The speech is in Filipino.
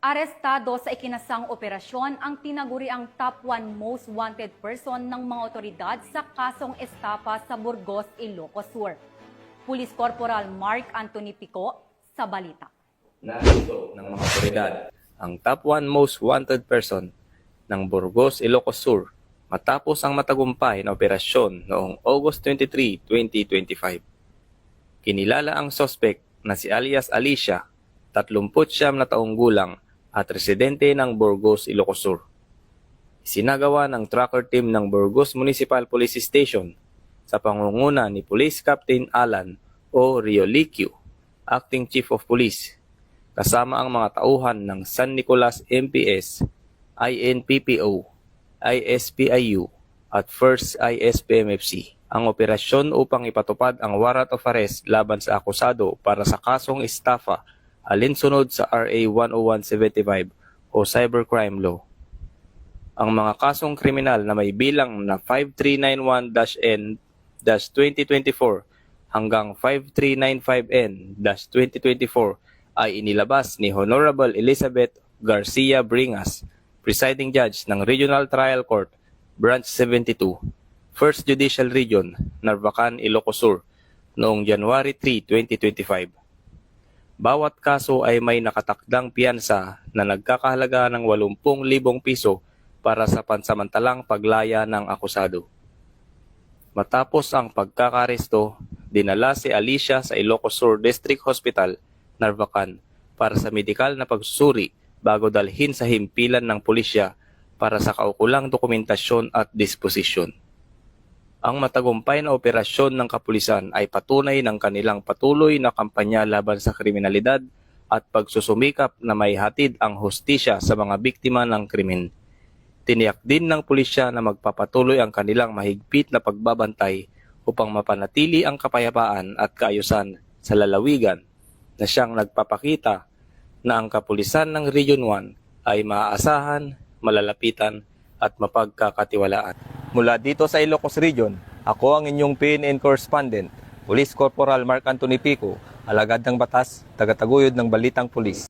Arestado sa ikinasang operasyon ang tinaguriang top 1 most wanted person ng mga otoridad sa kasong estafa sa Burgos, Ilocos Sur. Police Corporal Mark Anthony Pico sa balita. Narito ng mga otoridad ang top 1 most wanted person ng Burgos, Ilocos Sur matapos ang matagumpay na operasyon noong August 23, 2025. Kinilala ang suspect na si alias Alicia, 39 na taong gulang at residente ng Burgos, Ilocos Sur. Isinagawa ng tracker team ng Burgos Municipal Police Station sa pangunguna ni Police Captain Alan O. Rioliquio, Acting Chief of Police, kasama ang mga tauhan ng San Nicolas MPS, INPPO, ISPIU at First ISPMFC ang operasyon upang ipatupad ang warrant of arrest laban sa akusado para sa kasong estafa alinsunod sa RA 10175 o Cybercrime Law. Ang mga kasong kriminal na may bilang na 5391-N-2024 hanggang 5395N-2024 ay inilabas ni Honorable Elizabeth Garcia Bringas, Presiding Judge ng Regional Trial Court, Branch 72, First Judicial Region, Narvacan, Ilocos Sur, noong January 3, 2025. Bawat kaso ay may nakatakdang piyansa na nagkakahalaga ng 80,000 piso para sa pansamantalang paglaya ng akusado. Matapos ang pagkakaresto, dinala si Alicia sa Ilocos Sur District Hospital, Narvacan para sa medikal na pagsusuri bago dalhin sa himpilan ng pulisya para sa kaukulang dokumentasyon at disposisyon. Ang matagumpay na operasyon ng kapulisan ay patunay ng kanilang patuloy na kampanya laban sa kriminalidad at pagsusumikap na may hatid ang hustisya sa mga biktima ng krimen. Tiniyak din ng pulisya na magpapatuloy ang kanilang mahigpit na pagbabantay upang mapanatili ang kapayapaan at kaayusan sa lalawigan na siyang nagpapakita na ang kapulisan ng Region 1 ay maaasahan, malalapitan at mapagkakatiwalaan. Mula dito sa Ilocos Region, ako ang inyong PNN correspondent, Police Corporal Mark Anthony Pico, alagad ng batas, tagataguyod ng Balitang Pulis.